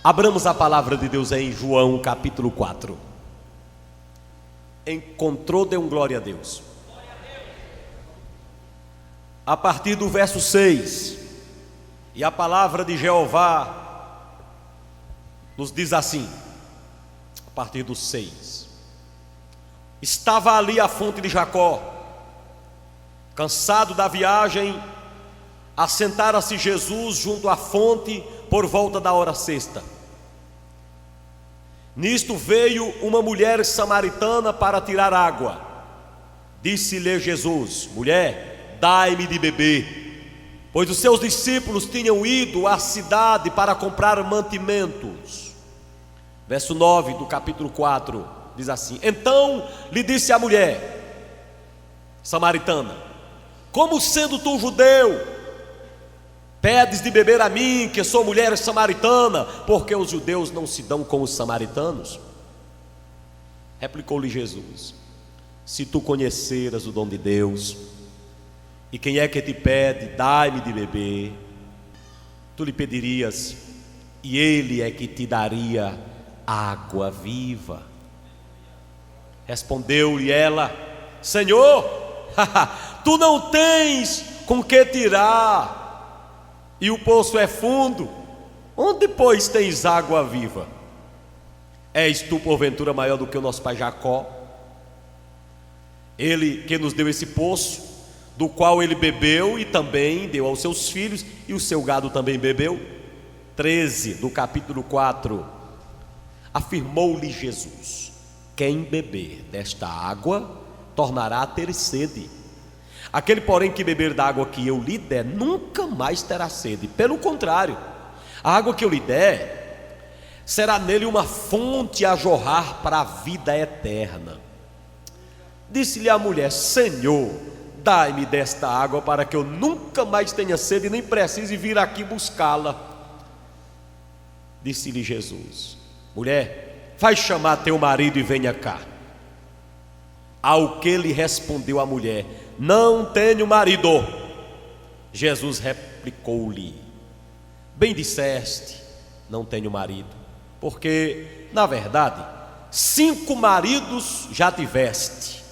Abramos a palavra de Deus em João capítulo 4. Encontrou, dê um glória a Deus. A partir do verso 6, e a palavra de Jeová nos diz assim, a partir do 6: Estava ali a fonte de Jacó. Cansado da viagem, assentara-se Jesus junto à fonte por volta da hora sexta. Nisto veio uma mulher samaritana para tirar água. Disse-lhe Jesus: Mulher, dai-me de beber. Pois os seus discípulos tinham ido à cidade para comprar mantimentos. Verso 9 do capítulo 4 diz assim: Então lhe disse a mulher samaritana: Como sendo tu judeu, pedes de beber a mim, que sou mulher samaritana, porque os judeus não se dão com os samaritanos? Replicou-lhe Jesus: Se tu conheceras o dom de Deus, e quem é que te pede, dai-me de beber, tu lhe pedirias, e ele é que te daria água viva. Respondeu-lhe ela: Senhor, tu não tens com que tirar, e o poço é fundo. Onde, pois, tens água viva? És tu, porventura, maior do que o nosso pai Jacó? Ele que nos deu esse poço, do qual ele bebeu e também deu aos seus filhos, e o seu gado também bebeu. 13 do capítulo 4. Afirmou-lhe Jesus: Quem beber desta água tornará a ter sede. Aquele, porém, que beber da água que eu lhe der, nunca mais terá sede. Pelo contrário, a água que eu lhe der será nele uma fonte a jorrar para a vida eterna. Disse-lhe a mulher: Senhor, dai-me desta água, para que eu nunca mais tenha sede, nem precise vir aqui buscá-la. Disse-lhe Jesus: Mulher, vai chamar teu marido e venha cá. Ao que lhe respondeu a mulher: Não tenho marido. Jesus replicou-lhe: Bem disseste, não tenho marido, porque, na verdade, 5 maridos já tiveste,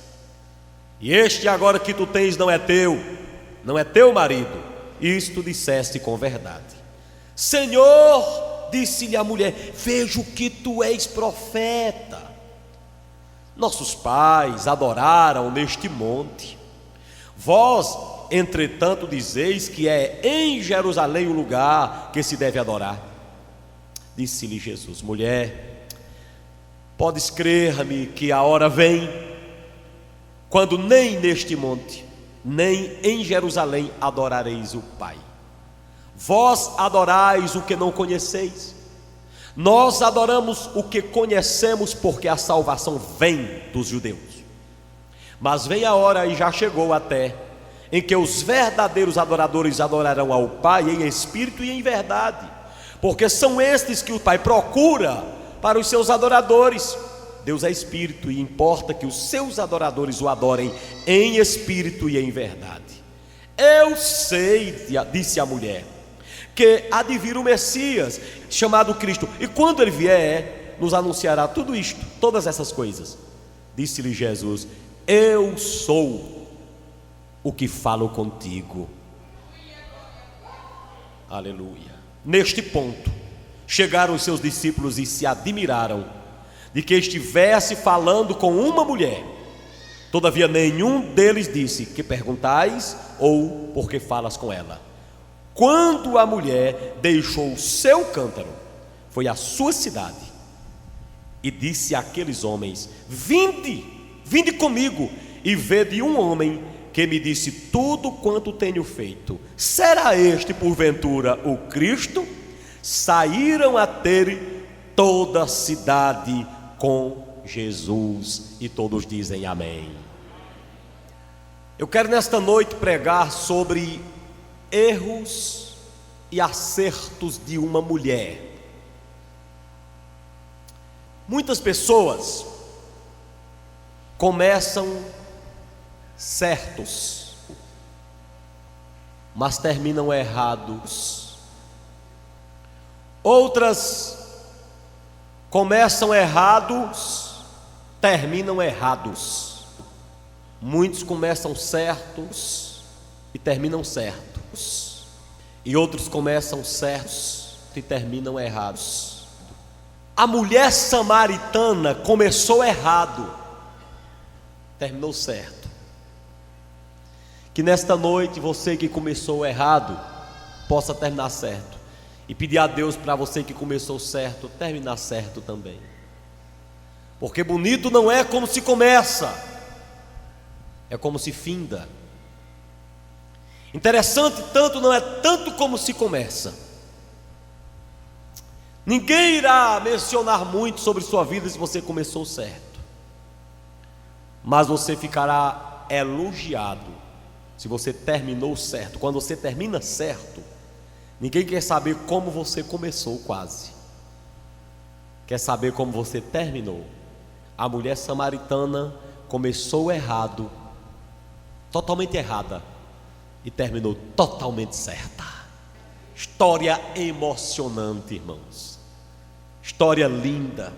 e este agora que tu tens não é teu marido. Isto disseste com verdade. Senhor, disse-lhe a mulher, vejo que tu és profeta. Nossos pais adoraram neste monte. Vós, entretanto, dizeis que é em Jerusalém o lugar que se deve adorar. Disse-lhe Jesus: Mulher, podes crer-me que a hora vem, quando nem neste monte, nem em Jerusalém adorareis o Pai. Vós adorais o que não conheceis. Nós adoramos o que conhecemos, porque a salvação vem dos judeus. Mas vem a hora, e já chegou até, em que os verdadeiros adoradores adorarão ao Pai em espírito e em verdade, porque são estes que o Pai procura para os seus adoradores. Deus é espírito, e importa que os seus adoradores o adorem em espírito e em verdade. Eu sei, disse a mulher, que há de vir o Messias, chamado Cristo, e quando ele vier, nos anunciará tudo isto, todas essas coisas. Disse-lhe Jesus: Eu sou o que falo contigo. Aleluia. Neste ponto, chegaram os seus discípulos e se admiraram de que estivesse falando com uma mulher. Todavia nenhum deles disse: Que perguntais? Ou por que falas com ela? Quando a mulher deixou o seu cântaro, foi à sua cidade e disse àqueles homens: Vinde comigo e vede um homem que me disse tudo quanto tenho feito. Será este porventura o Cristo? Saíram a ter toda a cidade com Jesus, e todos dizem amém. Eu quero nesta noite pregar sobre erros e acertos de uma mulher. Muitas pessoas começam certos, mas terminam errados. Outras começam errados, terminam errados. Muitos começam certos e terminam certos, e outros começam certos e terminam errados. A mulher samaritana começou errado, terminou certo. Que nesta noite você que começou errado possa terminar certo, e pedir a Deus para você que começou certo terminar certo também. Porque bonito não é como se começa, é como se finda. Interessante tanto não é tanto como se começa. Ninguém irá mencionar muito sobre sua vida se você começou certo, mas você ficará elogiado se você terminou certo. Quando você termina certo, ninguém quer saber como você começou, quase quer saber como você terminou. A mulher samaritana começou errado, totalmente errada, e terminou totalmente certa. História emocionante, irmãos. História linda.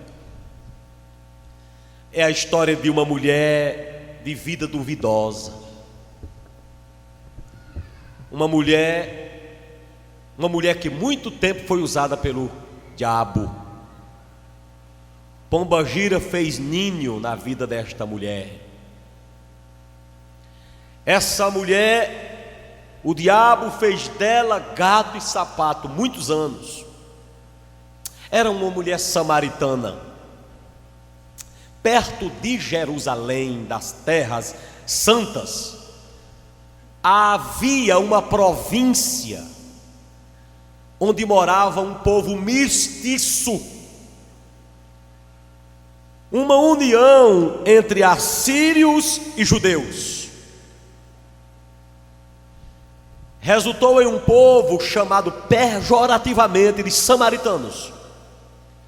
É a história de uma mulher de vida duvidosa. Uma mulher que muito tempo foi usada pelo diabo. Pombagira fez ninho na vida desta mulher. Essa mulher, o diabo fez dela gato e sapato muitos anos. Era uma mulher samaritana, perto de Jerusalém, das terras santas. Havia uma província onde morava um povo mestiço, uma união entre assírios e judeus. Resultou em um povo chamado pejorativamente de samaritanos,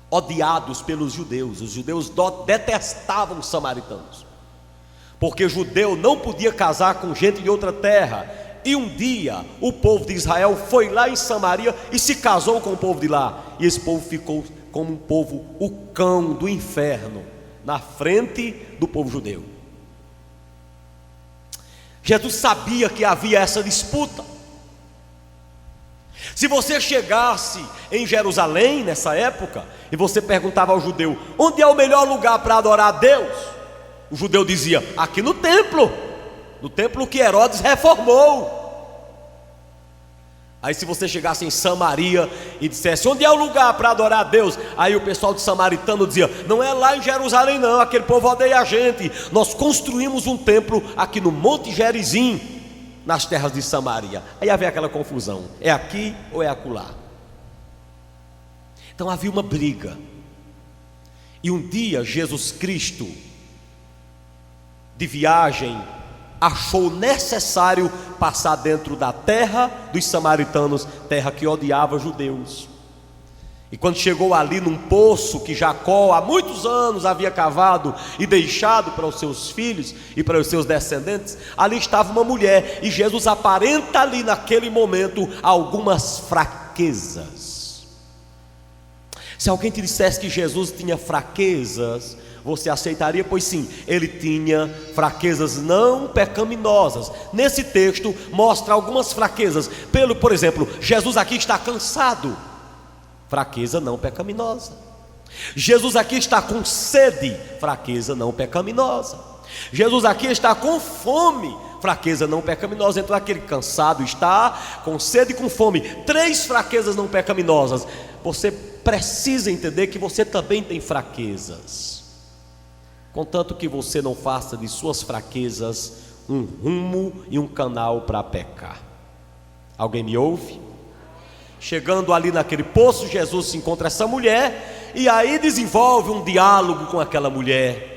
odiados pelos judeus. Os judeus detestavam os samaritanos, porque judeu não podia casar com gente de outra terra. E um dia o povo de Israel foi lá em Samaria e se casou com o povo de lá, e esse povo ficou como um povo, o cão do inferno, na frente do povo judeu. Jesus sabia que havia essa disputa. Se você chegasse em Jerusalém nessa época e você perguntava ao judeu: onde é o melhor lugar para adorar a Deus? O judeu dizia: aqui no templo que Herodes reformou. Aí se você chegasse em Samaria e dissesse: onde é o lugar para adorar a Deus? Aí o pessoal de Samaritano dizia: não é lá em Jerusalém não, aquele povo odeia a gente. Nós construímos um templo aqui no Monte Gerizim, nas terras de Samaria. Aí havia aquela confusão: é aqui ou é acolá? Então havia uma briga. E um dia Jesus Cristo, de viagem, achou necessário passar dentro da terra dos samaritanos, terra que odiava judeus. E quando chegou ali num poço que Jacó há muitos anos havia cavado e deixado para os seus filhos e para os seus descendentes, ali estava uma mulher, e Jesus aparenta ali naquele momento algumas fraquezas. Se alguém te dissesse que Jesus tinha fraquezas, você aceitaria? Pois sim, ele tinha fraquezas não pecaminosas. Nesse texto mostra algumas fraquezas. Por exemplo, Jesus aqui está cansado, fraqueza não pecaminosa. Jesus aqui está com sede, fraqueza não pecaminosa. Jesus aqui está com fome, fraqueza não pecaminosa. Então aquele cansado está com sede e com fome, 3 fraquezas não pecaminosas. Você precisa entender que você também tem fraquezas, contanto que você não faça de suas fraquezas um rumo e um canal para pecar. Alguém me ouve? Chegando ali naquele poço, Jesus se encontra essa mulher, e aí desenvolve um diálogo com aquela mulher.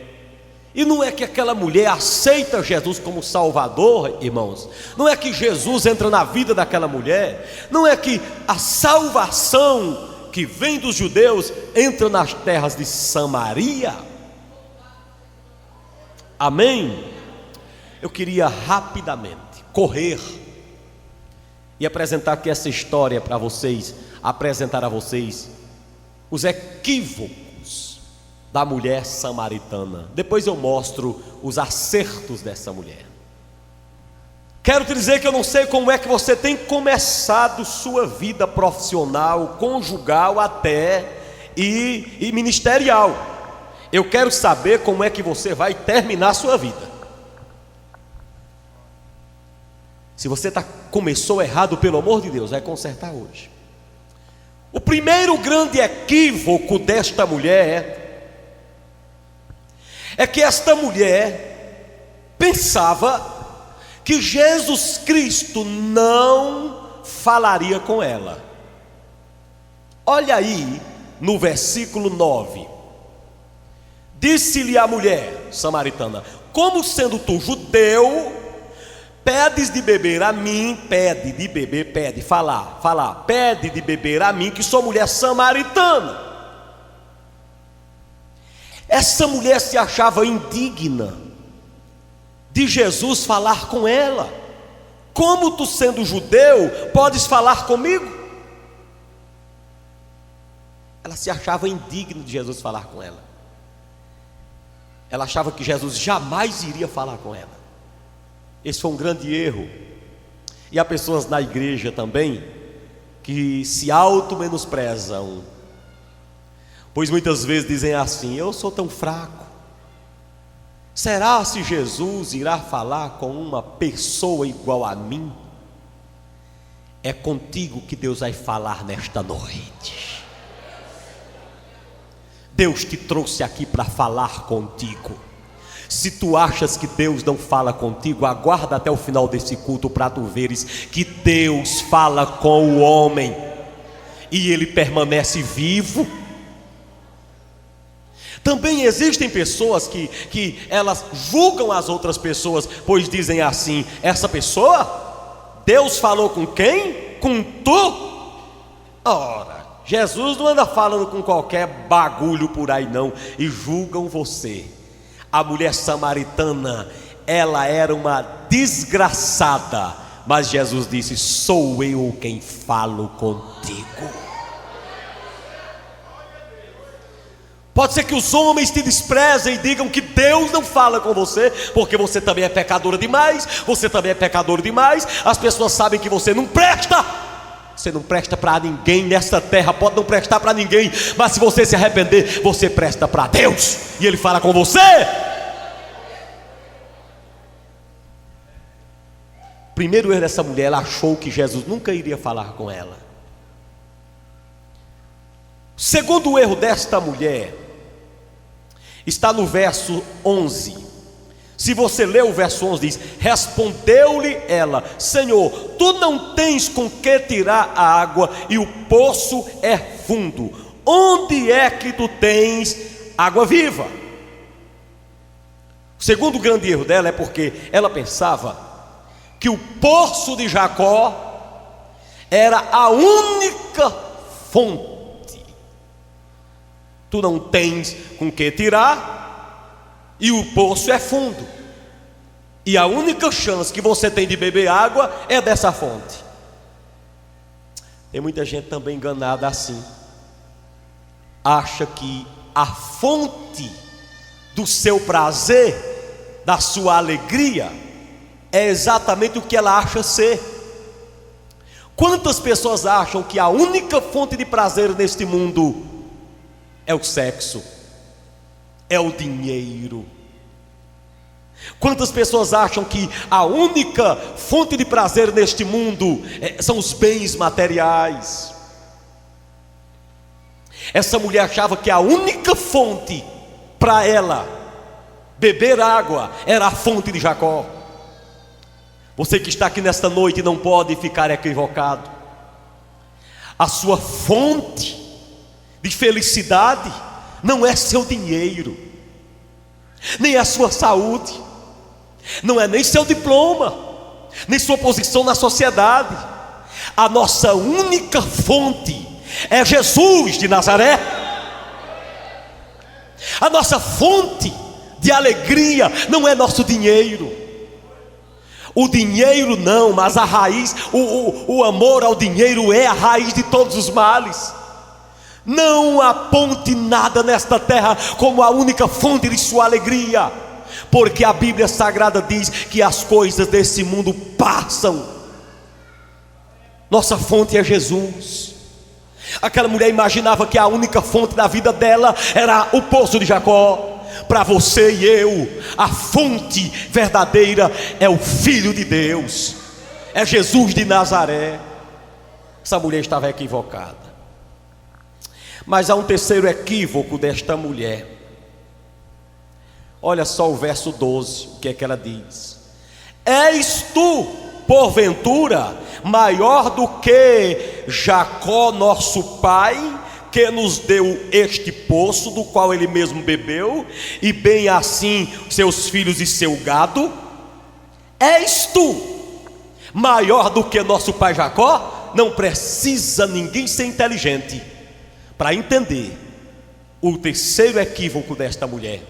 E não é que aquela mulher aceita Jesus como Salvador, irmãos. Não é que Jesus entra na vida daquela mulher. Não é que a salvação que vem dos judeus entra nas terras de Samaria. Amém? Eu queria rapidamente correr e apresentar aqui essa história para vocês, apresentar a vocês os equívocos Jesus, da mulher samaritana. Depois eu mostro os acertos dessa mulher. Quero te dizer que eu não sei como é que você tem começado sua vida profissional, conjugal até e ministerial. Eu quero saber como é que você vai terminar a sua vida. Se você começou errado, pelo amor de Deus, vai consertar hoje. O primeiro grande equívoco desta mulher é que esta mulher pensava que Jesus Cristo não falaria com ela. Olha aí no versículo 9. Disse-lhe a mulher samaritana: como sendo tu judeu, pedes de beber a mim, pede de beber a mim, que sou mulher samaritana. Essa mulher se achava indigna de Jesus falar com ela. Como tu sendo judeu, podes falar comigo? Ela se achava indigna de Jesus falar com ela. Ela achava que Jesus jamais iria falar com ela. Esse foi um grande erro. E há pessoas na igreja também que se auto-menosprezam, pois muitas vezes dizem assim: eu sou tão fraco. Será se Jesus irá falar com uma pessoa igual a mim? É contigo que Deus vai falar nesta noite. Deus te trouxe aqui para falar contigo. Se tu achas que Deus não fala contigo, aguarda até o final desse culto para tu veres que Deus fala com o homem e ele permanece vivo. Também existem pessoas que elas julgam as outras pessoas, pois dizem assim: essa pessoa, Deus falou com quem? Com tu? Ora, Jesus não anda falando com qualquer bagulho por aí não, e julgam você. A mulher samaritana, ela era uma desgraçada, mas Jesus disse: sou eu quem falo contigo. Pode ser que os homens te desprezem e digam que Deus não fala com você, porque você também é pecadora demais, você também é pecador demais. As pessoas sabem que você não presta. Você não presta para ninguém nesta terra, pode não prestar para ninguém, mas se você se arrepender, você presta para Deus, e Ele fala com você. Primeiro erro dessa mulher, ela achou que Jesus nunca iria falar com ela. Segundo erro desta mulher está no verso 11. Se você ler o verso 11, diz: respondeu-lhe ela: Senhor, tu não tens com que tirar a água, e o poço é fundo. Onde é que tu tens água viva? O segundo grande erro dela é porque ela pensava que o poço de Jacó era a única fonte. Tu não tens com que tirar, e o poço é fundo, e a única chance que você tem de beber água é dessa fonte. Tem muita gente também enganada assim, acha que a fonte do seu prazer, da sua alegria, é exatamente o que ela acha ser. Quantas pessoas acham que a única fonte de prazer neste mundo é o sexo, é o dinheiro? Quantas pessoas acham que a única fonte de prazer neste mundo são os bens materiais? Essa mulher achava que a única fonte para ela beber água era a fonte de Jacó. Você que está aqui nesta noite não pode ficar equivocado. A sua fonte de felicidade não é seu dinheiro, nem a sua saúde, não é nem seu diploma, nem sua posição na sociedade. A nossa única fonte é Jesus de Nazaré. A nossa fonte de alegria não é nosso dinheiro. O dinheiro não, mas a raiz, o amor ao dinheiro é a raiz de todos os males. Não aponte nada nesta terra como a única fonte de sua alegria, porque a Bíblia Sagrada diz que as coisas desse mundo passam. Nossa fonte é Jesus. Aquela mulher imaginava que a única fonte da vida dela era o poço de Jacó. Para você e eu, a fonte verdadeira é o Filho de Deus, é Jesus de Nazaré. Essa mulher estava equivocada. Mas há um terceiro equívoco desta mulher. Olha só o verso 12, o que é que ela diz: és tu, porventura, maior do que Jacó nosso pai, que nos deu este poço, do qual ele mesmo bebeu, e bem assim seus filhos e seu gado? És tu maior do que nosso pai Jacó? Não precisa ninguém ser inteligente para entender o terceiro equívoco desta mulher.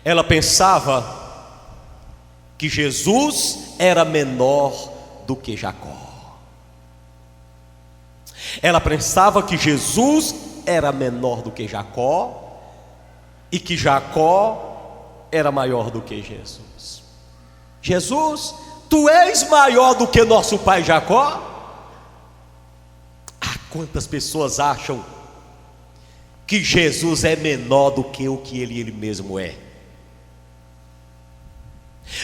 Ela pensava que Jesus era menor do que Jacó. Ela pensava que Jesus era menor do que Jacó e que Jacó era maior do que Jesus. Jesus, tu és maior do que nosso pai Jacó? Ah, quantas pessoas acham que Jesus é menor do que o que ele mesmo é.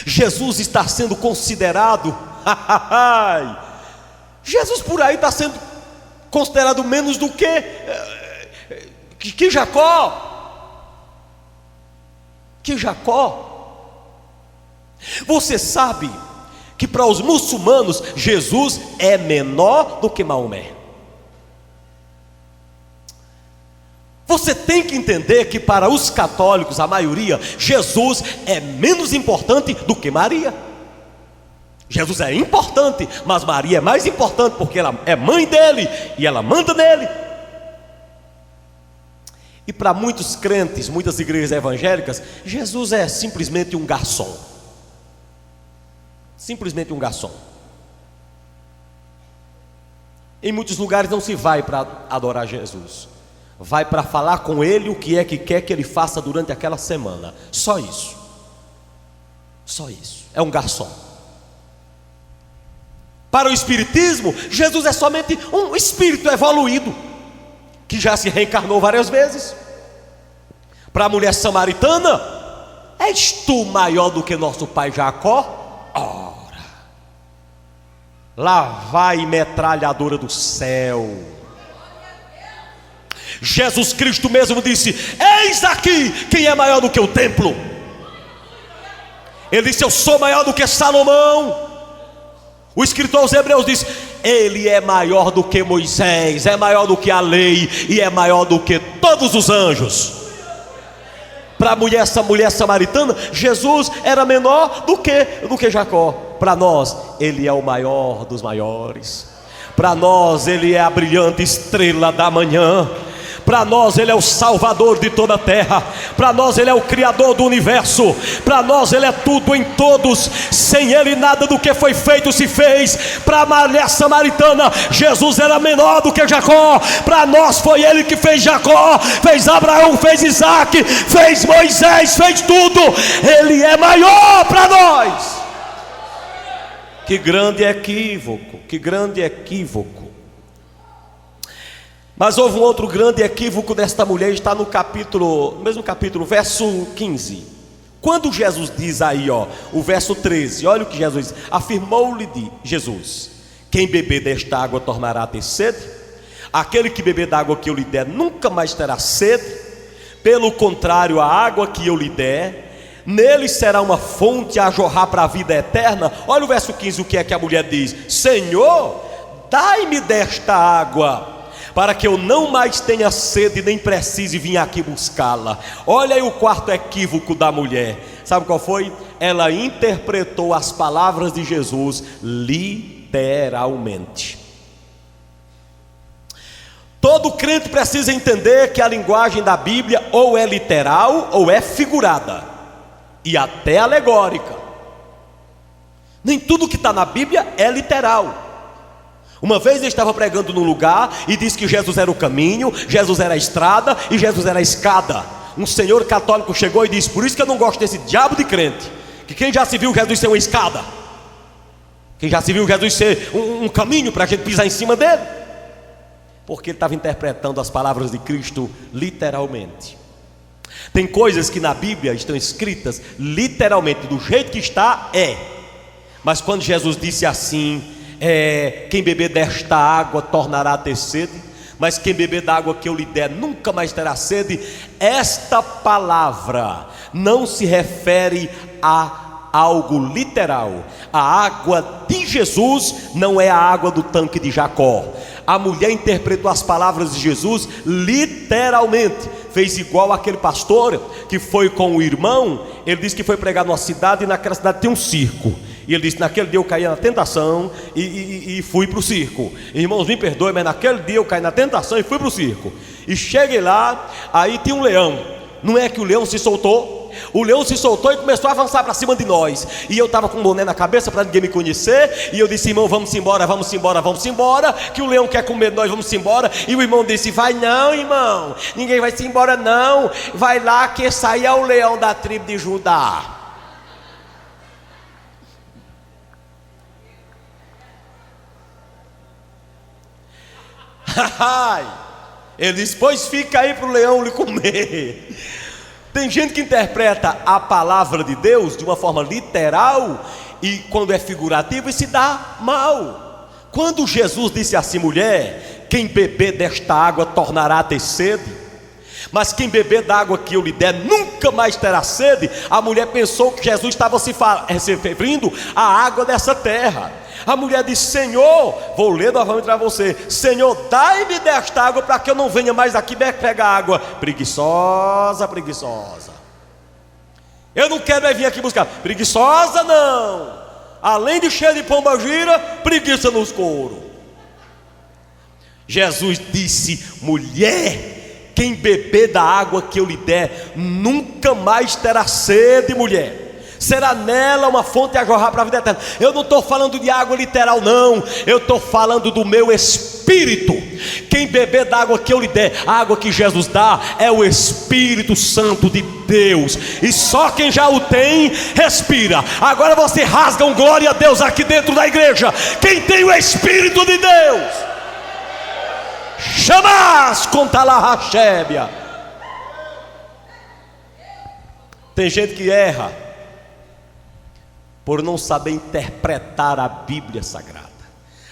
Jesus está sendo considerado Jesus por aí está sendo considerado menos do que Jacó. Que Jacó. Você sabe que para os muçulmanos Jesus é menor do que Maomé. Você tem que entender que para os católicos, a maioria, Jesus é menos importante do que Maria. Jesus é importante, mas Maria é mais importante, porque ela é mãe dele e ela manda nele. E para muitos crentes, muitas igrejas evangélicas, Jesus é simplesmente um garçom. Simplesmente um garçom. Em muitos lugares não se vai para adorar Jesus, vai para falar com ele o que é que quer que ele faça durante aquela semana. Só isso. Só isso. É um garçom. Para o espiritismo, Jesus é somente um espírito evoluído, que já se reencarnou várias vezes. Para a mulher samaritana, és tu maior do que nosso pai Jacó? Ora, lá vai metralhadora do céu. Jesus Cristo mesmo disse: eis aqui quem é maior do que o templo. Ele disse: eu sou maior do que Salomão. O escritor aos Hebreus diz: ele é maior do que Moisés, é maior do que a lei e é maior do que todos os anjos. Para essa mulher samaritana, Jesus era menor do que Jacó. Para nós, ele é o maior dos maiores. Para nós, ele é a brilhante estrela da manhã. Para nós ele é o Salvador de toda a terra. Para nós ele é o Criador do universo. Para nós ele é tudo em todos. Sem ele nada do que foi feito se fez. Para a mulher samaritana, Jesus era menor do que Jacó. Para nós foi ele que fez Jacó, fez Abraão, fez Isaac, fez Moisés, fez tudo. Ele é maior para nós. Que grande equívoco, que grande equívoco. Mas houve um outro grande equívoco desta mulher, está no mesmo capítulo, verso 15. Quando Jesus diz aí, o verso 13, olha o que Jesus diz: afirmou-lhe Jesus: quem beber desta água tornará a ter sede, aquele que beber da água que eu lhe der nunca mais terá sede, pelo contrário, a água que eu lhe der, nele será uma fonte a jorrar para a vida eterna. Olha o verso 15, o que é que a mulher diz: Senhor, dai-me desta água, para que eu não mais tenha sede, nem precise vir aqui buscá-la. Olha aí o quarto equívoco da mulher. Sabe qual foi? Ela interpretou as palavras de Jesus literalmente. Todo crente precisa entender que a linguagem da Bíblia ou é literal ou é figurada, e até alegórica. Nem tudo que está na Bíblia é literal. Uma vez ele estava pregando num lugar e disse que Jesus era o caminho, Jesus era a estrada e Jesus era a escada. Um senhor católico chegou e disse: por isso que eu não gosto desse diabo de crente, que quem já se viu Jesus ser uma escada, quem já se viu Jesus ser um caminho para a gente pisar em cima dele, porque ele estava interpretando as palavras de Cristo literalmente. Tem coisas que na Bíblia estão escritas literalmente, do jeito que está, mas quando Jesus disse assim, quem beber desta água tornará a ter sede, mas quem beber da água que eu lhe der nunca mais terá sede, esta palavra não se refere a algo literal. A água de Jesus não é a água do tanque de Jacó. A mulher interpretou as palavras de Jesus literalmente, fez igual aquele pastor que foi com o irmão. Ele disse que foi pregar numa cidade, e naquela cidade tem um circo, e ele disse: naquele dia eu caí na tentação e fui para o circo. Irmãos, me perdoem, mas naquele dia eu caí na tentação e fui para o circo. E cheguei lá, aí tinha um leão. Não é que o leão se soltou? O leão se soltou e começou a avançar para cima de nós. E eu estava com um boné na cabeça para ninguém me conhecer. E eu disse: irmão, vamos embora, vamos embora, vamos embora, que o leão quer comer nós, vamos embora. E o irmão disse: vai não, irmão, ninguém vai se embora não. Vai lá que esse aí é o leão da tribo de Judá. Ele disse: pois fica aí para o leão lhe comer. Tem gente que interpreta a palavra de Deus de uma forma literal, e quando é figurativo, e se dá mal. Quando Jesus disse assim: mulher, quem beber desta água tornará a ter sede, mas quem beber da água que eu lhe der nunca mais terá sede, a mulher pensou que Jesus estava se referindo à água dessa terra. A mulher disse: Senhor, vou ler novamente para você: Senhor, dai-me desta água para que eu não venha mais aqui pegar água. Preguiçosa, preguiçosa. Eu não quero vir aqui buscar. Preguiçosa não. Além de cheia de pomba-gira, preguiça nos couro. Jesus disse: mulher, quem beber da água que eu lhe der nunca mais terá sede, mulher. Será nela uma fonte a jorrar para a vida eterna. Eu não estou falando de água literal não, eu estou falando do meu espírito. Quem beber da água que eu lhe der, a água que Jesus dá é o Espírito Santo de Deus, e só quem já o tem, respira. Agora você rasga um glória a Deus aqui dentro da igreja. Quem tem o Espírito de Deus, chamas contra la rachébia. Tem gente que erra por não saber interpretar a Bíblia Sagrada,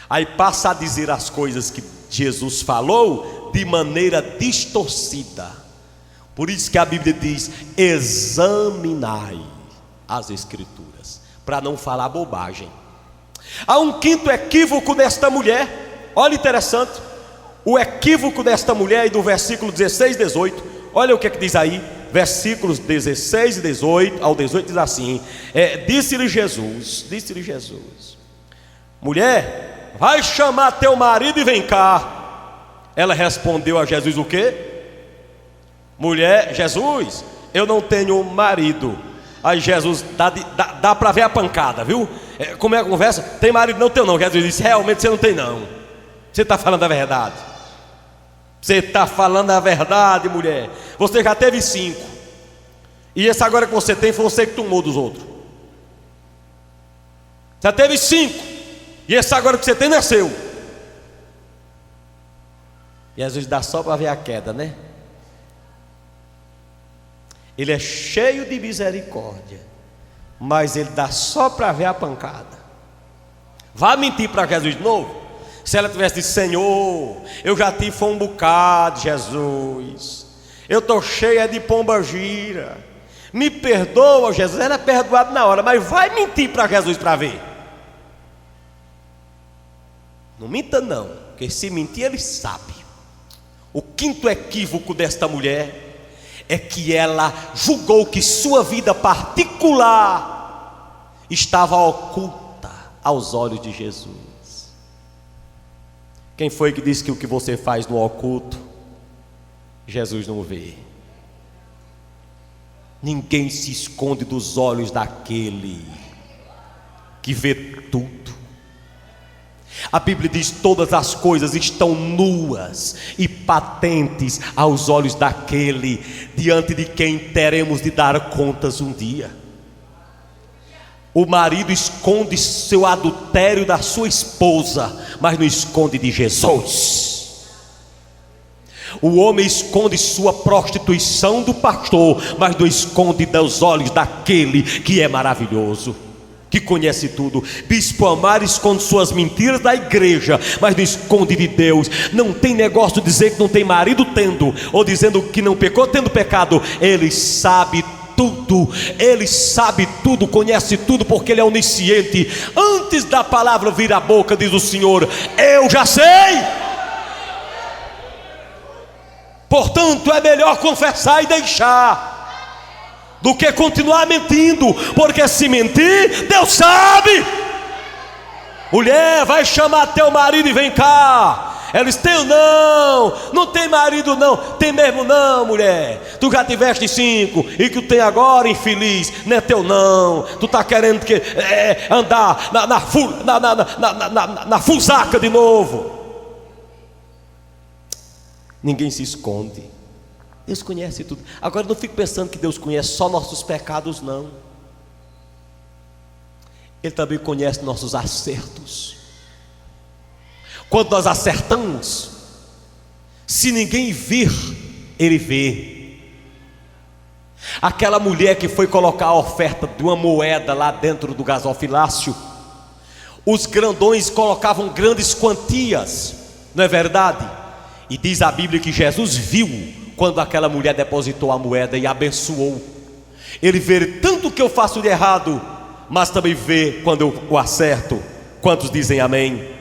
aí passa a dizer as coisas que Jesus falou de maneira distorcida. Por isso que a Bíblia diz: examinai as Escrituras, para não falar bobagem. Há um quinto equívoco desta mulher. Olha, interessante, o equívoco desta mulher, e do versículo 16 e 18, olha o que é que diz aí. Versículos 16 e 18 ao 18 diz assim: disse-lhe Jesus, mulher, vai chamar teu marido e vem cá. Ela respondeu a Jesus: o quê? Mulher, Jesus, eu não tenho marido. Aí Jesus, dá para ver a pancada, viu? Como é a conversa? Tem marido? Não tenho não. Jesus disse: realmente você não tem não. Você está falando a verdade. Você está falando a verdade, mulher. Você já teve 5, e esse agora que você tem foi você que tomou dos outros. Já teve 5, e esse agora que você tem não é seu. Jesus dá só para ver a queda, né? Ele é cheio de misericórdia, mas ele dá só para ver a pancada. Vai mentir para Jesus de novo? Se ela tivesse dito: Senhor, eu já tive um bocado, Jesus, eu estou cheia de pomba-gira, me perdoa, Jesus. Ela é perdoada na hora, mas vai mentir para Jesus para ver. Não minta não, porque se mentir ele sabe. O quinto equívoco desta mulher é que ela julgou que sua vida particular estava oculta aos olhos de Jesus. Quem foi que disse que o que você faz no oculto, Jesus não vê? Ninguém se esconde dos olhos daquele que vê tudo. A Bíblia diz: todas as coisas estão nuas e patentes aos olhos daquele diante de quem teremos de dar contas um dia. O marido esconde seu adultério da sua esposa, mas não esconde de Jesus. O homem esconde sua prostituição do pastor, mas não esconde dos olhos daquele que é maravilhoso, que conhece tudo. Bispo Amaro esconde suas mentiras da igreja, mas não esconde de Deus. Não tem negócio de dizer que não tem marido tendo, ou dizendo que não pecou tendo pecado. Ele sabe tudo, ele sabe tudo, conhece tudo, porque ele é onisciente. Antes da palavra vir à boca, diz o Senhor: eu já sei. Portanto, é melhor confessar e deixar do que continuar mentindo, porque se mentir, Deus sabe. Mulher, vai chamar teu marido e vem cá. Eles têm? Não, não tem marido não. Tem mesmo não, mulher. Tu já tiveste 5 e que tu tem agora, infeliz. Não é teu não. Tu está querendo andar na fusaca de novo. Ninguém se esconde. Deus conhece tudo. Agora não fico pensando que Deus conhece só nossos pecados, não. Ele também conhece nossos acertos. Quando nós acertamos, se ninguém vir, Ele vê. Aquela mulher que foi colocar a oferta de uma moeda lá dentro do gasofilácio, os grandões colocavam grandes quantias, não é verdade? E diz a Bíblia que Jesus viu quando aquela mulher depositou a moeda e abençoou. Ele vê tanto que eu faço de errado, mas também vê quando eu o acerto. Quantos dizem amém?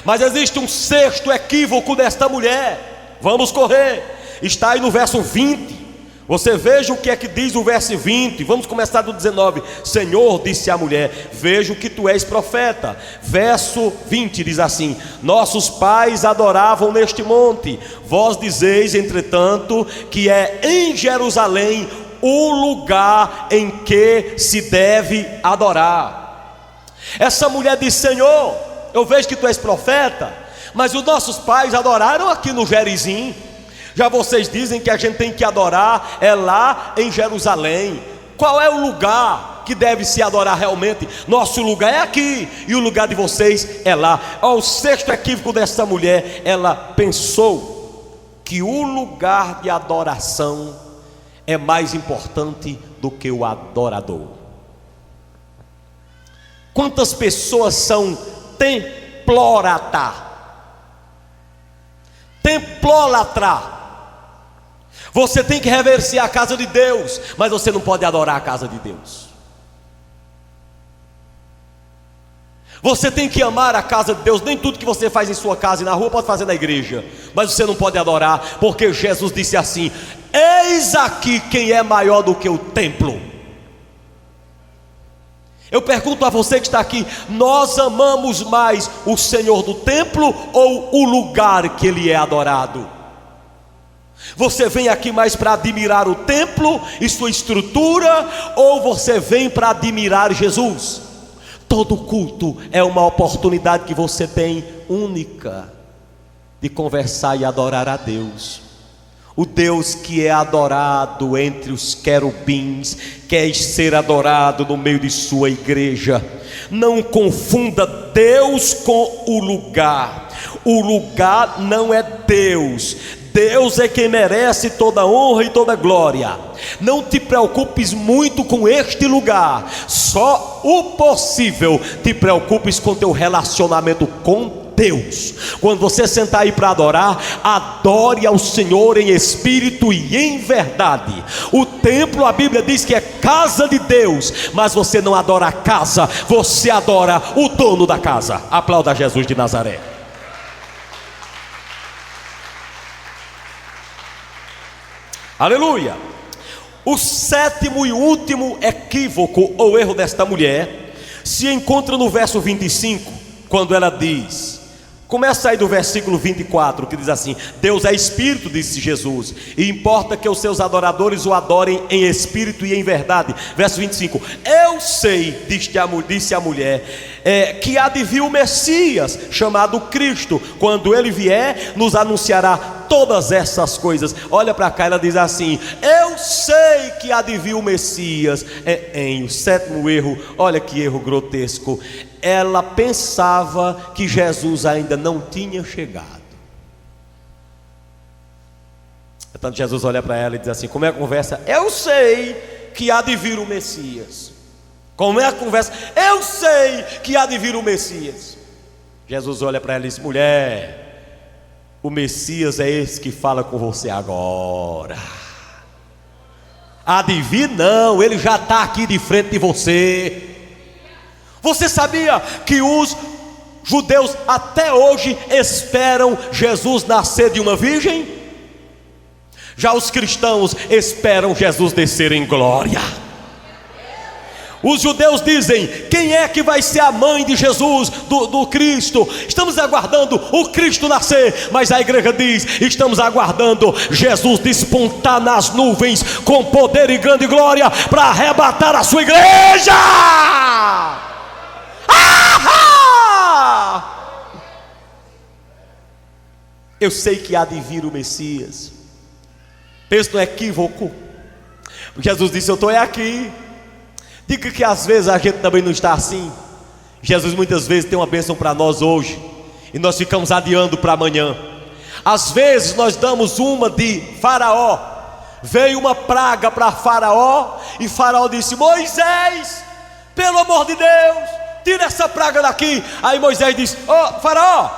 Mas existe um sexto equívoco desta mulher. Vamos correr. Está aí no verso 20. Você veja o que é que diz o verso 20. Vamos começar do 19. Senhor, disse a mulher, vejo que tu és profeta. Verso 20 diz assim: nossos pais adoravam neste monte. Vós dizeis, entretanto, que é em Jerusalém o lugar em que se deve adorar. Essa mulher diz: Senhor, eu vejo que tu és profeta, mas os nossos pais adoraram aqui no Gerizim. Já vocês dizem que a gente tem que adorar lá em Jerusalém. Qual é o lugar que deve se adorar realmente? Nosso lugar é aqui, e o lugar de vocês é lá. O sexto equívoco dessa mulher: ela pensou que o lugar de adoração é mais importante do que o adorador. Quantas pessoas são templórata? Templólatra. Você tem que reverenciar a casa de Deus, mas você não pode adorar a casa de Deus. Você tem que amar a casa de Deus. Nem tudo que você faz em sua casa e na rua pode fazer na igreja, mas você não pode adorar, porque Jesus disse assim: eis aqui quem é maior do que o templo. Eu pergunto a você que está aqui: nós amamos mais o Senhor do templo ou o lugar que Ele é adorado? Você vem aqui mais para admirar o templo e sua estrutura, ou você vem para admirar Jesus? Todo culto é uma oportunidade que você tem única de conversar e adorar a Deus. O Deus que é adorado entre os querubins quer ser adorado no meio de sua igreja. Não confunda Deus com o lugar. O lugar não é Deus. Deus é quem merece toda honra e toda glória. Não te preocupes muito com este lugar. Só o possível te preocupes com teu relacionamento com Deus. Quando você sentar aí para adorar, adore ao Senhor em espírito e em verdade. O templo, a Bíblia diz que é casa de Deus, mas você não adora a casa, você adora o dono da casa. Aplauda Jesus de Nazaré. Aleluia. O sétimo e último equívoco ou erro desta mulher se encontra no verso 25, quando ela diz: Começa aí do versículo 24, que diz assim: Deus é espírito, disse Jesus, e importa que os seus adoradores o adorem em espírito e em verdade. Verso 25: eu sei, disse a mulher, que há de vir o Messias, chamado Cristo. Quando ele vier, nos anunciará todas essas coisas. Olha para cá, ela diz assim: eu sei que há de vir o Messias. Em o sétimo erro, olha que erro grotesco, ela pensava que Jesus ainda não tinha chegado. Então Jesus olha para ela e diz assim: como é a conversa? Eu sei que há de vir o Messias. Como é a conversa? Eu sei que há de vir o Messias. Jesus olha para ela e diz: mulher, o Messias é esse que fala com você agora. Há de vir não, ele já está aqui de frente de você. Você sabia que os judeus até hoje esperam Jesus nascer de uma virgem? Já os cristãos esperam Jesus descer em glória. Os judeus dizem: quem é que vai ser a mãe de Jesus, do Cristo? Estamos aguardando o Cristo nascer. Mas a igreja diz: estamos aguardando Jesus despontar nas nuvens com poder e grande glória para arrebatar a sua igreja. Eu sei que há de vir o Messias. Pensa no equívoco. Jesus disse: eu estou aqui. Diga que às vezes a gente também não está assim. Jesus muitas vezes tem uma bênção para nós hoje e nós ficamos adiando para amanhã. Às vezes nós damos uma de Faraó. Veio uma praga para Faraó e Faraó disse: Moisés, pelo amor de Deus, tira essa praga daqui. Aí Moisés disse: Faraó,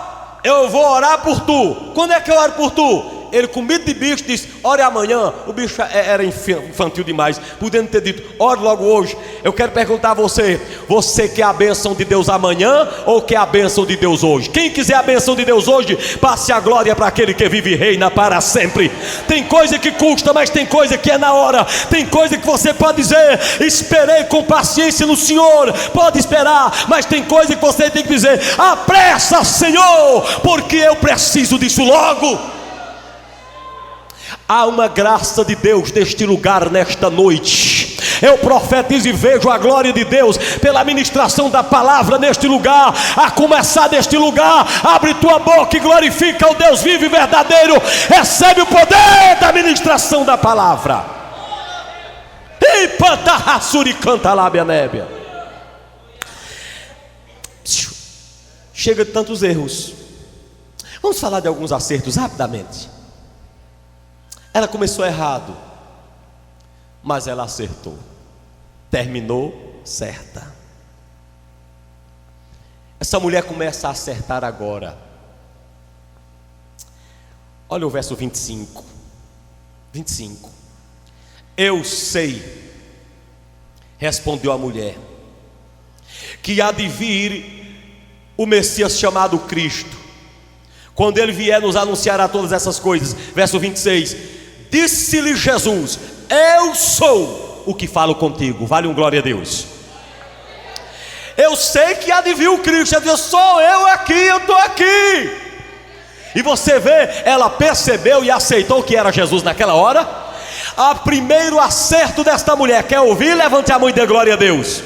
eu vou orar por tu. Quando é que eu oro por tu? Ele com medo de bicho disse: ore amanhã. O bicho era infantil demais, podendo ter dito: ore logo hoje. Eu quero perguntar a você: você quer a bênção de Deus amanhã ou quer a bênção de Deus hoje? Quem quiser a bênção de Deus hoje, passe a glória para aquele que vive e reina para sempre. Tem coisa que custa, mas tem coisa que é na hora. Tem coisa que você pode dizer: esperei com paciência no Senhor. Pode esperar, mas tem coisa que você tem que dizer: apressa, Senhor, porque eu preciso disso logo. Há uma graça de Deus neste lugar, nesta noite. Eu profetizo e vejo a glória de Deus pela ministração da palavra neste lugar. A começar deste lugar, abre tua boca e glorifica o Deus vivo e verdadeiro. Recebe o poder da ministração da palavra. E pantarrassuri canta lábia nébia. Chega de tantos erros. Vamos falar de alguns acertos rapidamente. Ela começou errado, mas ela acertou. Terminou certa. Essa mulher começa a acertar agora. Olha o verso 25. Eu sei, respondeu a mulher, que há de vir o Messias chamado Cristo. Quando ele vier, nos anunciará todas essas coisas. Verso 26. Disse-lhe Jesus: eu sou o que falo contigo. Vale um glória a Deus. Eu sei que há de vir o Cristo. Ela diz: sou eu aqui, eu estou aqui. E você vê, ela percebeu e aceitou que era Jesus naquela hora. O primeiro acerto desta mulher, quer ouvir? Levante a mão e dê glória a Deus.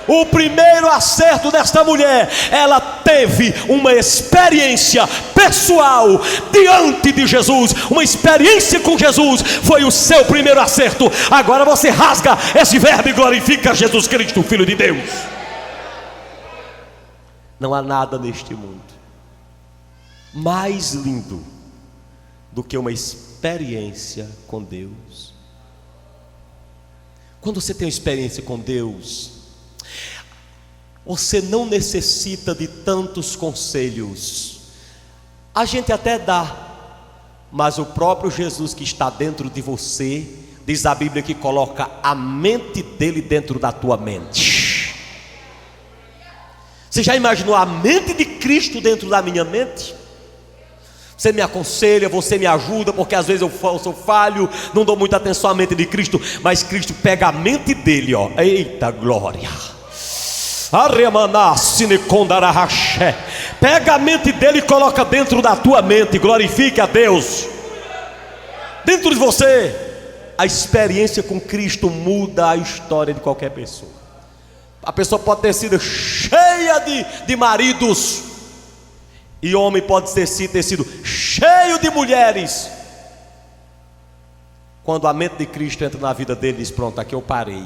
O primeiro acerto desta mulher, ela teve uma experiência pessoal diante de Jesus. Uma experiência com Jesus foi o seu primeiro acerto. Agora você rasga esse verbo e glorifica Jesus Cristo, Filho de Deus. Não há nada neste mundo mais lindo do que uma experiência com Deus. Quando você tem uma experiência com Deus, você não necessita de tantos conselhos. A gente até dá, mas o próprio Jesus que está dentro de você, diz a Bíblia que coloca a mente dele dentro da tua mente. Você já imaginou a mente de Cristo dentro da minha mente? Você me aconselha, você me ajuda, porque às vezes eu sou falho, não dou muita atenção à mente de Cristo, mas Cristo pega a mente dele, ó, eita glória, Pega a mente dele e coloca dentro da tua mente. Glorifique a Deus. Dentro de você, a experiência com Cristo muda a história de qualquer pessoa. A pessoa pode ter sido cheia de maridos, e homem pode ter sido cheio de mulheres. Quando a mente de Cristo entra na vida dele, diz: pronto, aqui eu parei,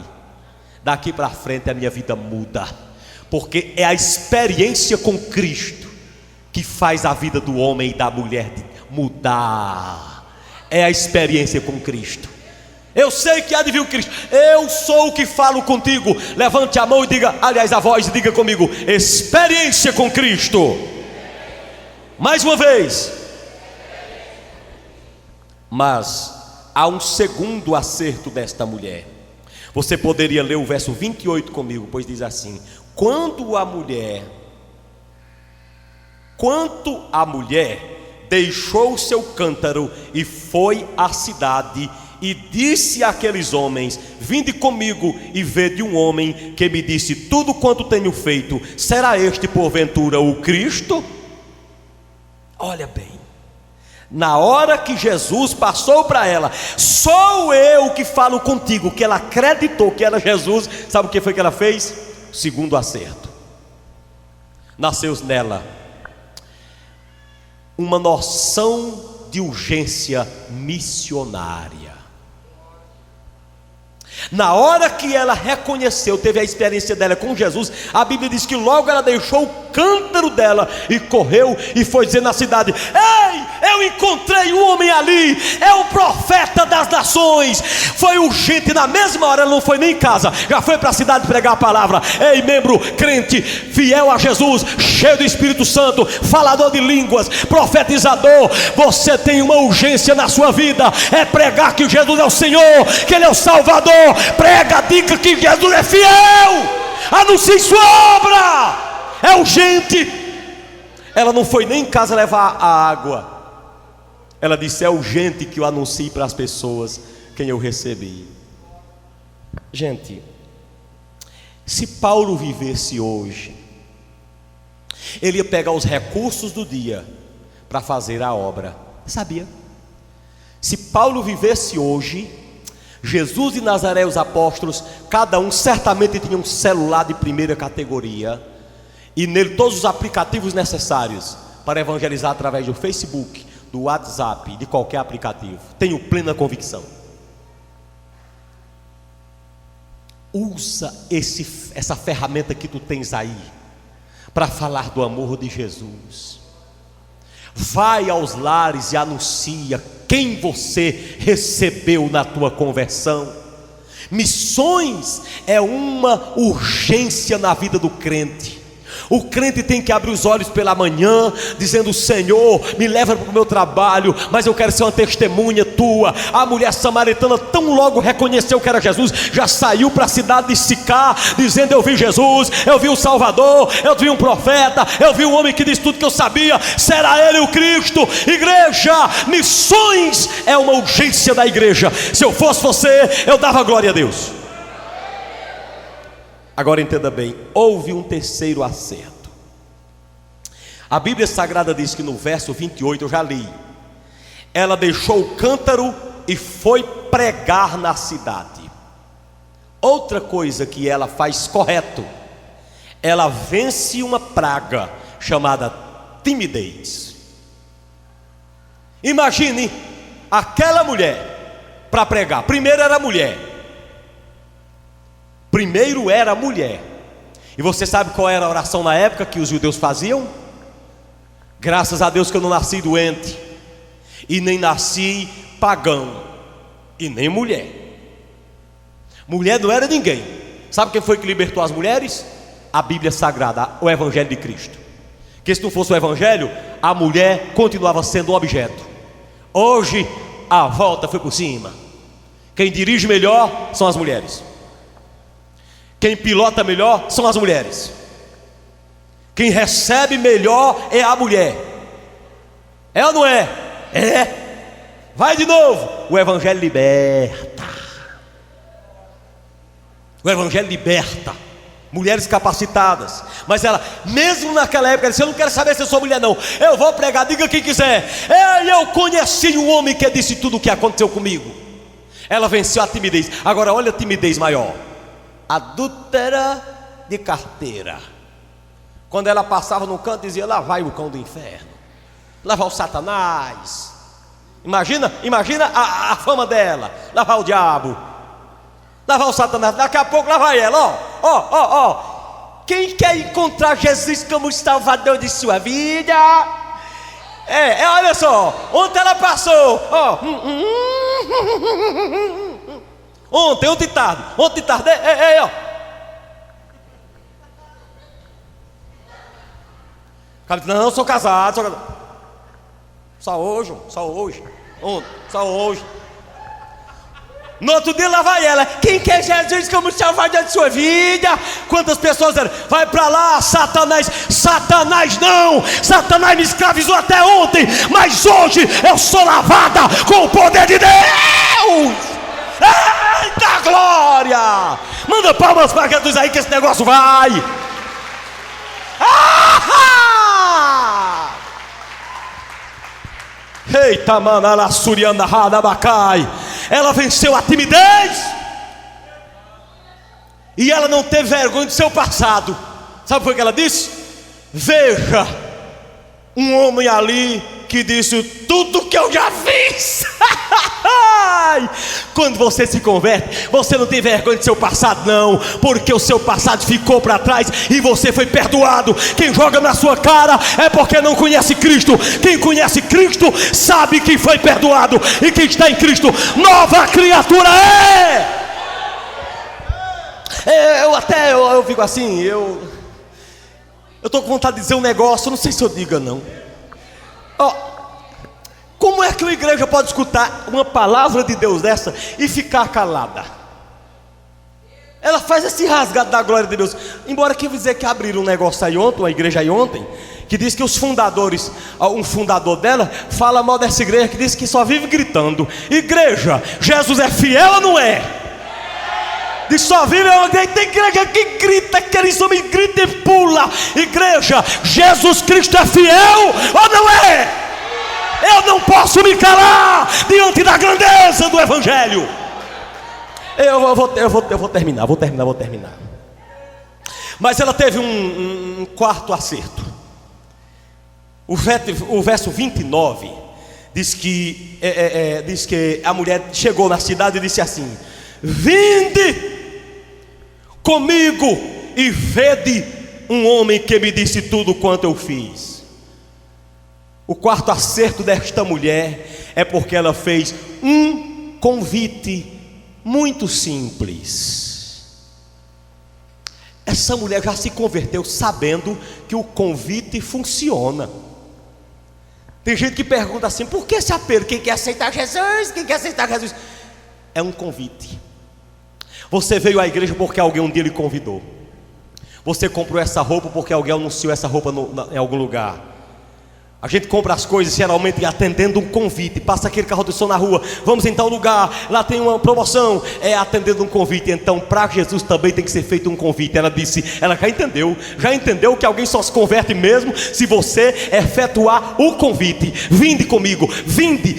daqui para frente a minha vida muda. Porque é a experiência com Cristo que faz a vida do homem e da mulher mudar. É a experiência com Cristo. Eu sei que há de vir o Cristo. Eu sou o que falo contigo. Levante a mão e diga, aliás, a voz, e diga comigo: experiência com Cristo. Mais uma vez. Mas há um segundo acerto desta mulher. Você poderia ler o verso 28 comigo, pois diz assim: Quanto a mulher deixou o seu cântaro e foi à cidade, e disse àqueles homens: vinde comigo e vede um homem que me disse tudo quanto tenho feito. Será este porventura o Cristo? Olha bem, na hora que Jesus passou para ela: sou eu que falo contigo, que ela acreditou que era Jesus. Sabe o que foi que ela fez? Segundo acerto. Nasceu nela uma noção de urgência missionária. Na hora que ela reconheceu, teve a experiência dela com Jesus, a Bíblia diz que logo ela deixou o cântaro dela e correu e foi dizer na cidade: ei, eu encontrei um homem ali, é o profeta das nações. Foi urgente, na mesma hora ela não foi nem em casa, já foi para a cidade pregar a palavra. Ei, membro crente, fiel a Jesus, cheio do Espírito Santo, falador de línguas, profetizador, você tem uma urgência na sua vida, é pregar que Jesus é o Senhor, que Ele é o Salvador. Prega, diga que Jesus é fiel, anuncie sua obra, é urgente. Ela não foi nem em casa levar a água, ela disse: é urgente que eu anuncie para as pessoas quem eu recebi. Gente, se Paulo vivesse hoje, ele ia pegar os recursos do dia para fazer a obra, sabia? Se Paulo vivesse hoje, Jesus de Nazaré, os apóstolos, cada um certamente tinha um celular de primeira categoria, e nele todos os aplicativos necessários para evangelizar através do Facebook, do WhatsApp, de qualquer aplicativo. Tenho plena convicção. Usa essa ferramenta que tu tens aí para falar do amor de Jesus. Vai aos lares e anuncia quem você recebeu na tua conversão. Missões é uma urgência na vida do crente. O crente tem que abrir os olhos pela manhã, dizendo: Senhor, me leva para o meu trabalho, mas eu quero ser uma testemunha tua. A mulher samaritana, tão logo reconheceu que era Jesus, já saiu para a cidade de Sicar, dizendo: eu vi Jesus, eu vi o Salvador, eu vi um profeta, eu vi um homem que disse tudo que eu sabia. Será ele o Cristo? Igreja, missões é uma urgência da igreja. Se eu fosse você, eu dava glória a Deus. Agora entenda bem, houve um terceiro acerto. A Bíblia Sagrada diz que no verso 28, eu já li: ela deixou o cântaro e foi pregar na cidade. Outra coisa que ela faz correto, ela vence uma praga chamada timidez. Imagine aquela mulher para pregar. Primeiro era mulher. E você sabe qual era a oração na época que os judeus faziam? Graças a Deus que eu não nasci doente, e nem nasci pagão, e nem mulher. Mulher não era ninguém. Sabe quem foi que libertou as mulheres? A Bíblia Sagrada, o Evangelho de Cristo. Que se não fosse o Evangelho, a mulher continuava sendo um objeto. Hoje a volta foi por cima. Quem dirige melhor são as mulheres. Quem pilota melhor são as mulheres. Quem recebe melhor é a mulher. É ou não é? É. Vai de novo. O Evangelho liberta. O Evangelho liberta. mulheres capacitadas. Mas ela, mesmo naquela época, ela disse: eu não quero saber se eu sou mulher não, eu vou pregar, diga quem quiser. Eu conheci um homem que disse tudo o que aconteceu comigo. Ela venceu a timidez. Agora olha a timidez maior: adúltera de carteira. Quando ela passava no canto, dizia: lá vai o cão do inferno, lá vai o Satanás. Imagina a fama dela: lá vai o diabo, lá vai o Satanás. Daqui a pouco lá vai ela, ó. Quem quer encontrar Jesus como Salvador de sua vida? Olha só, ontem ela passou, ontem tarde, ó. Não, sou casado. Só hoje. Ontem, só hoje. No outro dia lá vai ela: quem quer Jesus como Salvador de sua vida? Quantas pessoas eram? Vai para lá, Satanás. Satanás não, Satanás me escravizou até ontem, mas hoje eu sou lavada com o poder de Deus. Eita glória! Manda palmas para Jesus aí que esse negócio vai. Eita manala surianda radabacai. Ela venceu a timidez e ela não teve vergonha do seu passado. Sabe o que ela disse? Veja, um homem ali que disse tudo que eu já fiz. Quando você se converte, você não tem vergonha do seu passado não, porque o seu passado ficou para trás e você foi perdoado. Quem joga na sua cara é porque não conhece Cristo. Quem conhece Cristo sabe que foi perdoado, e quem está em Cristo, nova criatura é. Eu fico assim, eu estou com vontade de dizer um negócio, não sei se eu diga não. Como é que uma igreja pode escutar uma palavra de Deus dessa e ficar calada? Ela faz esse rasgado da glória de Deus. Embora quem dizer que abriram um negócio aí ontem, uma igreja aí ontem, que diz que os fundadores, um fundador dela fala mal dessa igreja, que diz que só vive gritando. Igreja, Jesus é fiel ou não é? Diz só vive alguém. Tem igreja que grita, aqueles homens gritam e pula. Igreja, Jesus Cristo é fiel ou não é? Eu não posso me calar diante da grandeza do Evangelho. Eu vou terminar. Mas ela teve um quarto acerto. O verso 29 diz que a mulher chegou na cidade e disse assim: vinde comigo e vede um homem que me disse tudo quanto eu fiz. O quarto acerto desta mulher é porque ela fez um convite muito simples. Essa mulher já se converteu sabendo que o convite funciona. Tem gente que pergunta assim: por que esse apelo? Quem quer aceitar Jesus? Quem quer aceitar Jesus? É um convite. Você veio à igreja porque alguém um dia lhe convidou. Você comprou essa roupa porque alguém anunciou essa roupa em algum lugar. A gente compra as coisas geralmente atendendo um convite. Passa aquele carro de som na rua: vamos em tal lugar, lá tem uma promoção. É atendendo um convite. Então para Jesus também tem que ser feito um convite. Ela disse, ela já entendeu que alguém só se converte mesmo se você efetuar o convite. Vinde comigo, vinde.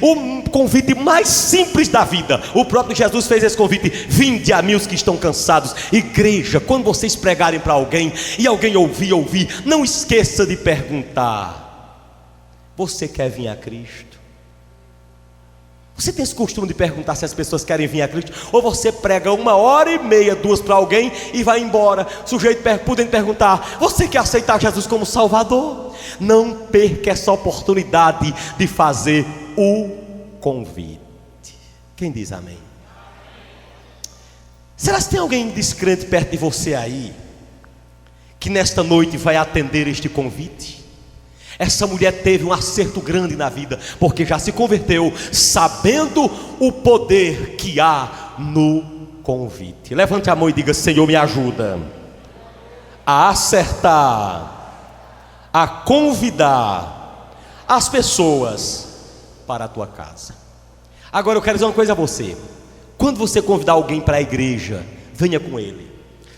O convite mais simples da vida. O próprio Jesus fez esse convite: vinde a mim os que estão cansados. Igreja, quando vocês pregarem para alguém e alguém ouvir, não esqueça de perguntar: você quer vir a Cristo? Você tem esse costume de perguntar se as pessoas querem vir a Cristo? Ou você prega 1h30, 2 para alguém e vai embora? O sujeito podendo perguntar: você quer aceitar Jesus como Salvador? Não perca essa oportunidade de fazer o convite. Quem diz amém? Será que tem alguém descrente perto de você aí, que nesta noite vai atender este convite? Essa mulher teve um acerto grande na vida, porque já se converteu sabendo o poder que há no convite. Levante a mão e diga: Senhor, me ajuda a acertar, a convidar as pessoas para a tua casa. Agora eu quero dizer uma coisa a você: quando você convidar alguém para a igreja, venha com ele.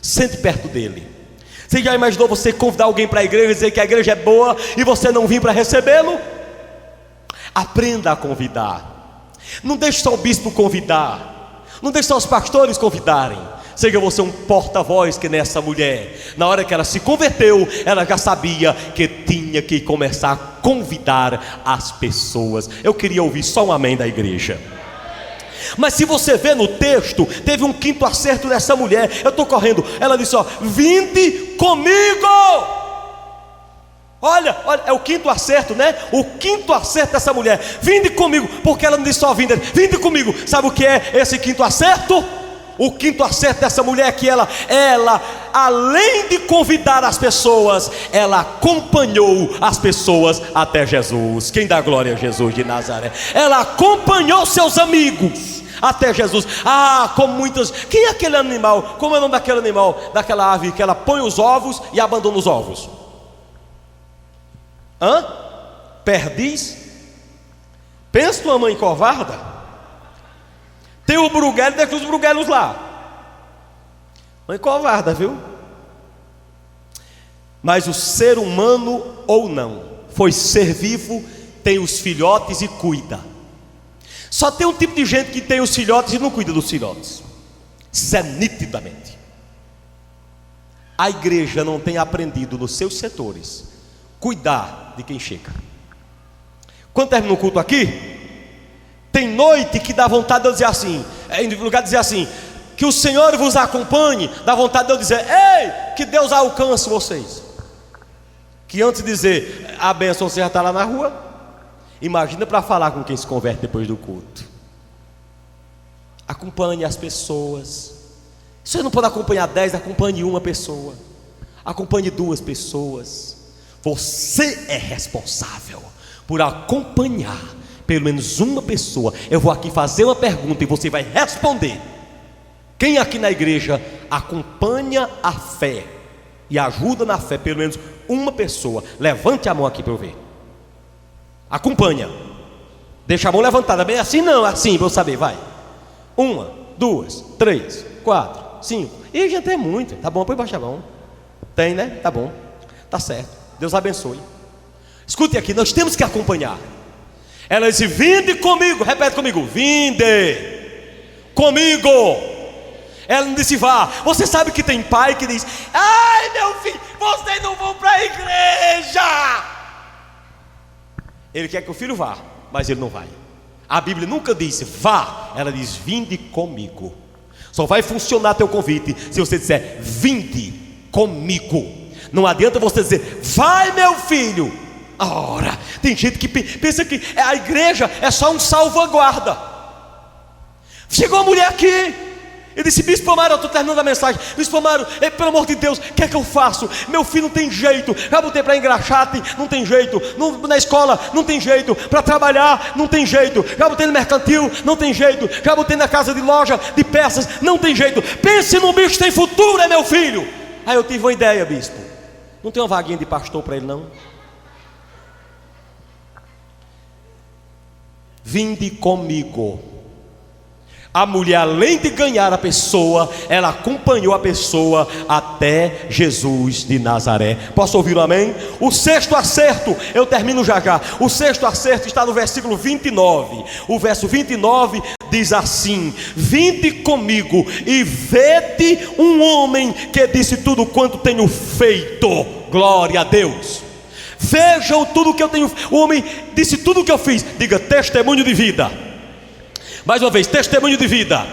Sente perto dele. Você já imaginou você convidar alguém para a igreja e dizer que a igreja é boa e você não vir para recebê-lo? Aprenda a convidar. Não deixe só o bispo convidar. Não deixe só os pastores convidarem. Seja você um porta-voz que nessa mulher. Na hora que ela se converteu, ela já sabia que tinha que começar a convidar as pessoas. Eu queria ouvir só um amém da igreja. Mas se você vê no texto, teve um quinto acerto dessa mulher. Eu estou correndo, ela disse: ó, vinde comigo. Olha, é o quinto acerto, né? O quinto acerto dessa mulher: vinde comigo. Porque ela não disse só vinde, vinde comigo. Sabe o que é esse quinto acerto? O quinto acerto dessa mulher é que ela, além de convidar as pessoas, ela acompanhou as pessoas até Jesus. Quem dá glória a Jesus de Nazaré? Ela acompanhou seus amigos até Jesus. Como muitas. Quem é aquele animal? Como é o nome daquele animal? Daquela ave que ela põe os ovos e abandona os ovos? Perdiz? Pensa numa mãe covarda. Tem o bruguelo, deixa os bruguelos lá. Mãe covarda, viu? Mas o ser humano ou não, foi ser vivo, tem os filhotes e cuida. Só tem um tipo de gente que tem os filhotes e não cuida dos filhotes. Isso é nitidamente. A igreja não tem aprendido nos seus setores cuidar de quem chega. Quando termina o culto aqui, tem noite que dá vontade de eu dizer assim, em lugar de dizer assim, que o Senhor vos acompanhe, dá vontade de eu dizer: ei, que Deus alcance vocês. Que antes de dizer a bênção, você já está lá na rua. Imagina para falar com quem se converte depois do culto. Acompanhe as pessoas. Você não pode acompanhar 10, acompanhe uma pessoa. Acompanhe 2 pessoas. Você é responsável por acompanhar pelo menos uma pessoa. Eu vou aqui fazer uma pergunta e você vai responder. Quem aqui na igreja acompanha a fé e ajuda na fé pelo menos uma pessoa? Levante a mão aqui para eu ver. Acompanha. Deixa a mão levantada, bem assim não, assim, para eu saber, vai. 1, 2, 3, 4, 5. Ih, gente, é muito. Tá bom, põe baixo a mão. Tem, né? Tá bom. Tá certo. Deus abençoe. Escute aqui, nós temos que acompanhar. Ela disse: vinde comigo. Repete comigo: vinde comigo. Ela não disse vá. Você sabe que tem pai que diz: ai meu filho, vocês não vão para a igreja. Ele quer que o filho vá, mas ele não vai. A Bíblia nunca disse vá, ela diz vinde comigo. Só vai funcionar teu convite se você disser vinde comigo. Não adianta você dizer vai meu filho. Ora, tem gente que pensa que a igreja é só um salvaguarda. Chegou uma mulher aqui e disse: bispo Amaro, eu estou terminando a mensagem. Bispo Amaro, pelo amor de Deus, o que é que eu faço? Meu filho não tem jeito. Já botei para engraxate, não tem jeito. Na escola, não tem jeito. Para trabalhar, não tem jeito. Já botei no mercantil, não tem jeito. Já botei na casa de loja de peças, não tem jeito. Pense num bicho que tem futuro, é meu filho. Aí eu tive uma ideia, bispo. Não tem uma vaguinha de pastor para ele não? Vinde comigo. A mulher, além de ganhar a pessoa, ela acompanhou a pessoa até Jesus de Nazaré. Posso ouvir um amém? O sexto acerto, eu termino já já. O sexto acerto está no versículo 29. O verso 29 diz assim: vinde comigo e vede um homem que disse tudo quanto tenho feito. Glória a Deus. Vejam tudo que eu tenho. O homem disse tudo o que eu fiz. Diga: testemunho de vida. Mais uma vez, testemunho de vida.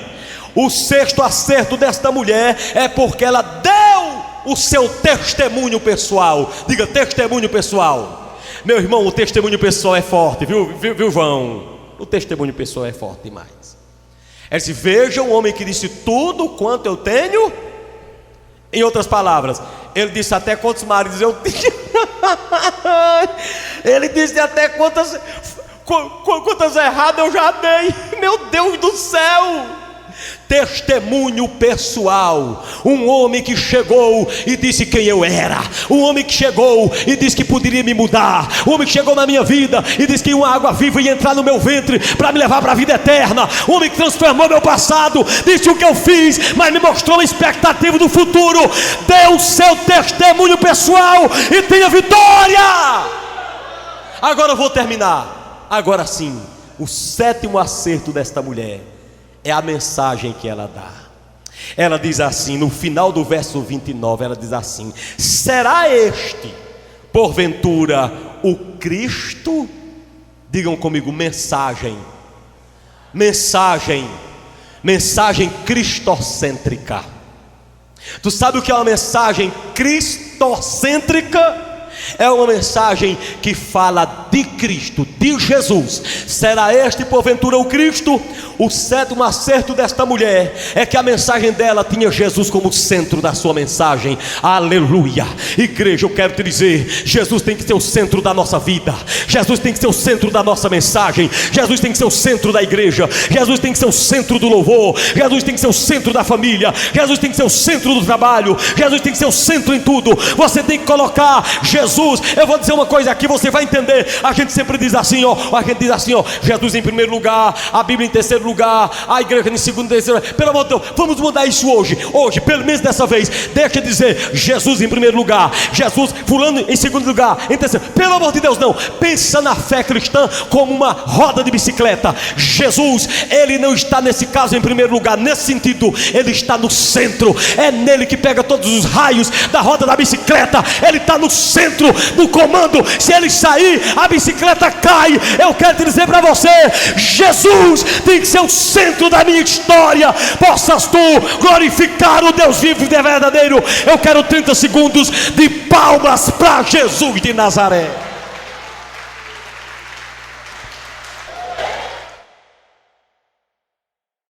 O sexto acerto desta mulher é porque ela deu o seu testemunho pessoal. Diga: testemunho pessoal. Meu irmão, o testemunho pessoal é forte, viu João? O testemunho pessoal é forte demais. Ela disse: veja um homem que disse tudo quanto eu tenho. Em outras palavras, ele disse até quantos maridos eu tinha. Ele disse até quantas erradas eu já dei. Meu Deus do céu, Testemunho pessoal. Um homem que chegou e disse quem eu era. Um homem que chegou e disse que poderia me mudar. Um homem que chegou na minha vida e disse que uma água viva ia entrar no meu ventre para me levar para a vida eterna. Um homem que transformou meu passado, disse o que eu fiz, mas me mostrou uma expectativa do futuro. Dê o seu testemunho pessoal e tenha vitória. Agora eu vou terminar. Agora sim, o sétimo acerto desta mulher é a mensagem que ela dá. Ela diz assim, no final do verso 29, ela diz assim: será este, porventura, o Cristo? Digam comigo, mensagem. Mensagem cristocêntrica. Tu sabe o que é uma mensagem cristocêntrica? É uma mensagem que fala de Cristo, de Jesus. Será este porventura o Cristo? O sétimo acerto desta mulher é que a mensagem dela tinha Jesus como centro da sua mensagem. Aleluia. Igreja, eu quero te dizer, Jesus tem que ser o centro da nossa vida. Jesus tem que ser o centro da nossa mensagem. Jesus tem que ser o centro da igreja. Jesus tem que ser o centro do louvor. Jesus tem que ser o centro da família. Jesus tem que ser o centro do trabalho. Jesus tem que ser o centro em tudo. Você tem que colocar Jesus. Eu vou dizer uma coisa aqui, você vai entender. A gente sempre diz assim, ó. A gente diz assim, ó: Jesus em primeiro lugar, a Bíblia em terceiro lugar, a igreja em segundo, terceiro. Pelo amor de Deus, vamos mudar isso hoje. Hoje, pelo menos dessa vez, deixa de dizer Jesus em primeiro lugar, Jesus, fulano em segundo lugar, em terceiro. Pelo amor de Deus, não. Pensa na fé cristã como uma roda de bicicleta. Jesus, ele não está nesse caso em primeiro lugar, nesse sentido, ele está no centro. É nele que pega todos os raios da roda da bicicleta. Ele está no centro do comando. Se ele sair, a bicicleta cai. Eu quero te dizer para você, Jesus tem que ser o centro da minha história. Possas tu glorificar o Deus vivo e verdadeiro. Eu quero 30 segundos de palmas para Jesus de Nazaré.